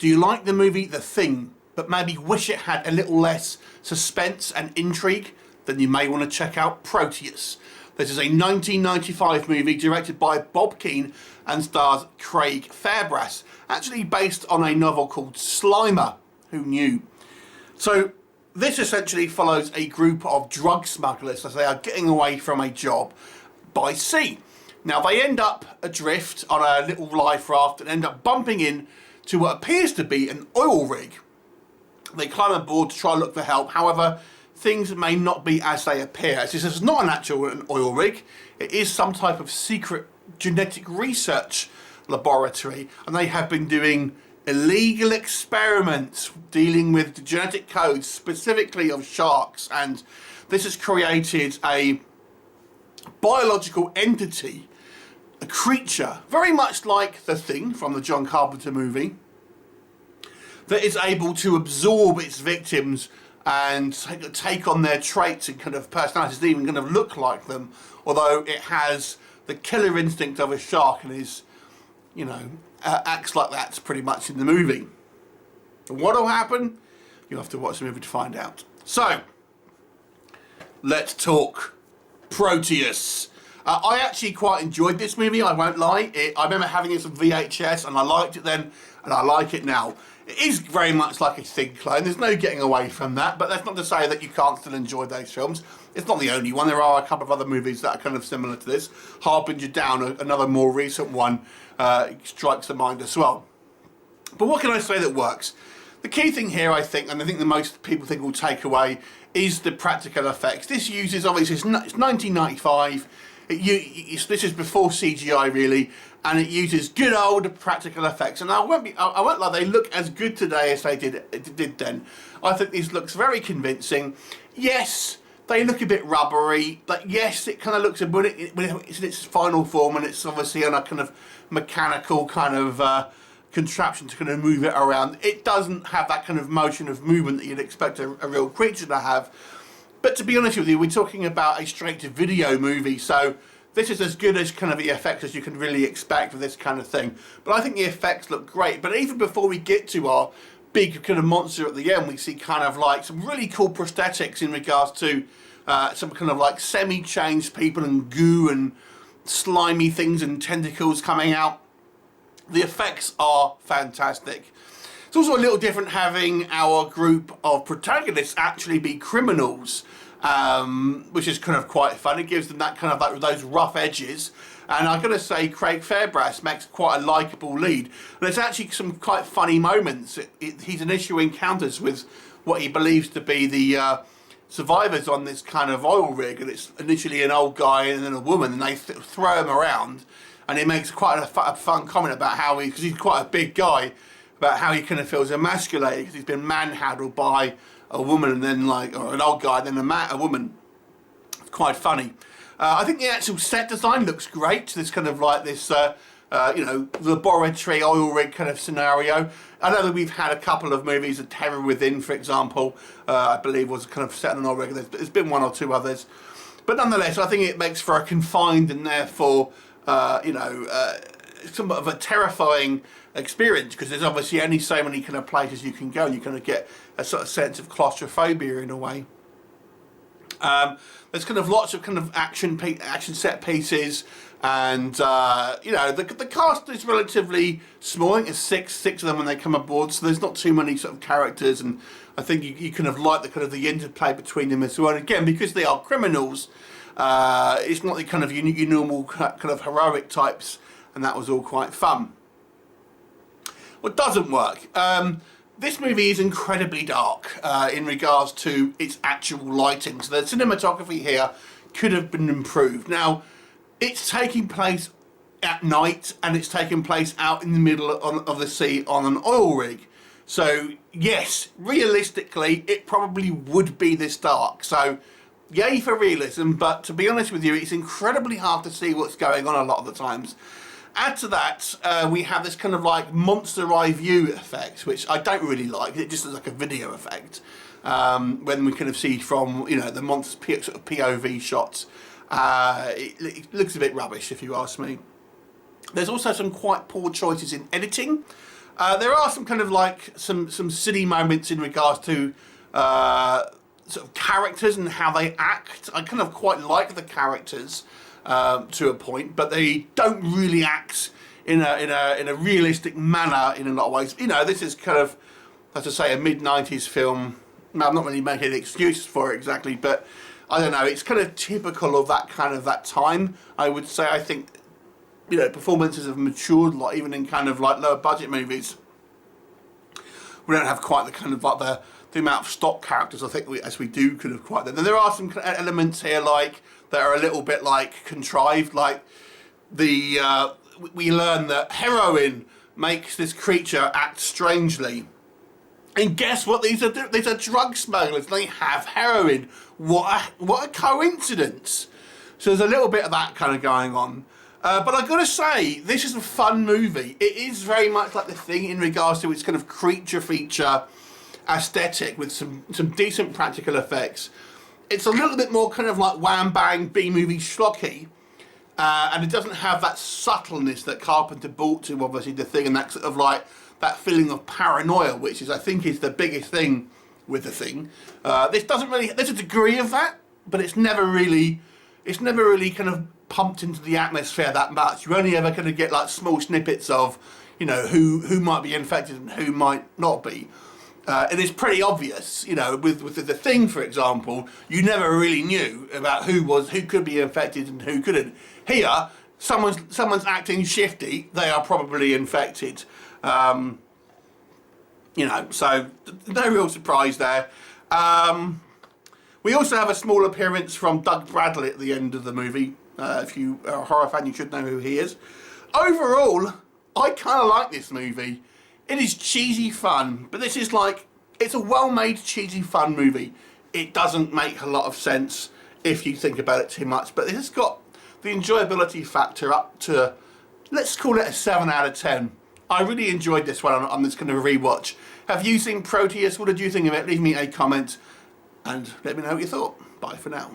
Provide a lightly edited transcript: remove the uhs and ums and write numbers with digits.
Do you like the movie The Thing, but maybe wish it had a little less suspense and intrigue? Then you may want to check out Proteus. This is a 1995 movie directed by Bob Keane and stars Craig Fairbrass, actually based on a novel called Slimer. Who knew? So this essentially follows a group of drug smugglers as they are getting away from a job by sea. Now they end up adrift on a little life raft and end up bumping in to what appears to be an oil rig. They climb aboard to try and look for help. However, things may not be as they appear. This is not an actual oil rig. It is some type of secret genetic research laboratory, and they have been doing illegal experiments dealing with the genetic codes specifically of sharks, and this has created a biological entity, a creature very much like The Thing from the John Carpenter movie, that is able to absorb its victims and take on their traits and kind of personalities, even kind of look like them, although it has the killer instinct of a shark and is, you know, acts like that pretty much in the movie. And what will happen? You'll have to watch the movie to find out. So, let's talk Proteus. I actually quite enjoyed this movie, I won't lie. I remember having it on VHS and I liked it then and I like it now. It is very much like a Thing clone, there's no getting away from that, but that's not to say that you can't still enjoy those films. It's not the only one, there are a couple of other movies that are kind of similar to this. Harbinger Down, another more recent one, strikes the mind as well. But what can I say that works? The key thing here, I think, and I think the most people think will take away, is the practical effects. This uses, obviously, it's 1995, this is before CGI really, and it uses good old practical effects. And I won't lie, they look as good today as they did then. I think this looks very convincing. Yes, they look a bit rubbery, but yes, it kind of looks, when it's in its final form and it's obviously on a kind of mechanical kind of contraption to kind of move it around, it doesn't have that kind of motion of movement that you'd expect a real creature to have. But to be honest with you, we're talking about a straight-to-video movie, so this is as good as kind of the effects as you can really expect for this kind of thing. But I think the effects look great. But even before we get to our big kind of monster at the end, we see kind of like some really cool prosthetics in regards to some kind of like semi-changed people and goo and slimy things and tentacles coming out. The effects are fantastic. It's also a little different having our group of protagonists actually be criminals, which is kind of quite fun. It gives them that kind of like those rough edges. And I'm going to say Craig Fairbrass makes quite a likeable lead. And there's actually some quite funny moments. His initial encounters with what he believes to be the survivors on this kind of oil rig, and it's initially an old guy and then a woman, and they throw him around. And he makes quite a fun comment about how because he's quite a big guy, about how he kind of feels emasculated because he's been manhandled by a woman and then or an old guy and then a woman. It's quite funny. I think the actual set design looks great. There's kind of like this, laboratory oil rig kind of scenario. I know that we've had a couple of movies, A Terror Within, for example, I believe was kind of set on an oil rig. There's been one or two others. But nonetheless, I think it makes for a confined and therefore, somewhat of a terrifying experience, because there's obviously only so many kind of places you can go and you kind of get a sort of sense of claustrophobia in a way. There's kind of lots of kind of action set pieces, and the cast is relatively small. I think it's six of them when they come aboard, so there's not too many sort of characters, and I think you kind of like the kind of the interplay between them as well. And again, because they are criminals, it's not the kind of your normal kind of heroic types, and that was all quite fun. What doesn't work? This movie is incredibly dark in regards to its actual lighting. So the cinematography here could have been improved. Now, it's taking place at night and it's taking place out in the middle of the sea on an oil rig. So, yes, realistically, it probably would be this dark. So, yay for realism, but to be honest with you, it's incredibly hard to see what's going on a lot of the times. Add to that, we have this kind of like monster eye view effect, which I don't really like. It just looks like a video effect when we kind of see from the monster sort of POV shots. It looks a bit rubbish, if you ask me. There's also some quite poor choices in editing. There are some kind of like some silly moments in regards to sort of characters and how they act. I kind of quite like the characters to a point, but they don't really act in a realistic manner in a lot of ways. You know, this is kind of, as I say, a mid-90s film. I'm not really making excuses for it exactly, but I don't know, it's kind of typical of that time, I would say. I think, you know, performances have matured a lot, even in kind of like lower budget movies. We don't have quite the kind of like the amount of stock characters I think as we do kind of quite then. And there are some elements here like that are a little bit like contrived, like the we learn that heroin makes this creature act strangely. And guess what? These are drug smugglers. They have heroin. What a coincidence! So there's a little bit of that kind of going on. But I've got to say, this is a fun movie. It is very much like The Thing in regards to its kind of creature feature aesthetic with some decent practical effects. It's a little bit more kind of like wham bang B-movie schlocky. And it doesn't have that subtleness that Carpenter brought to obviously The Thing, and that sort of like that feeling of paranoia, which is I think is the biggest thing with The Thing. This doesn't really. There's a degree of that, but it's never really kind of pumped into the atmosphere that much. You only ever kind of get like small snippets of, you know, who might be infected and who might not be. It is pretty obvious, you know, with The Thing, for example, you never really knew about who could be infected and who couldn't. Here, someone's acting shifty, they are probably infected. You know, so no real surprise there. We also have a small appearance from Doug Bradley at the end of the movie. If you are a horror fan, you should know who he is. Overall, I kind of like this movie. It is cheesy fun, but this is like, it's a well-made cheesy fun movie. It doesn't make a lot of sense if you think about it too much, but it has got the enjoyability factor up to, let's call it a 7 out of 10. I really enjoyed this one on this kind of rewatch. Have you seen Proteus? What did you think of it? Leave me a comment and let me know what you thought. Bye for now.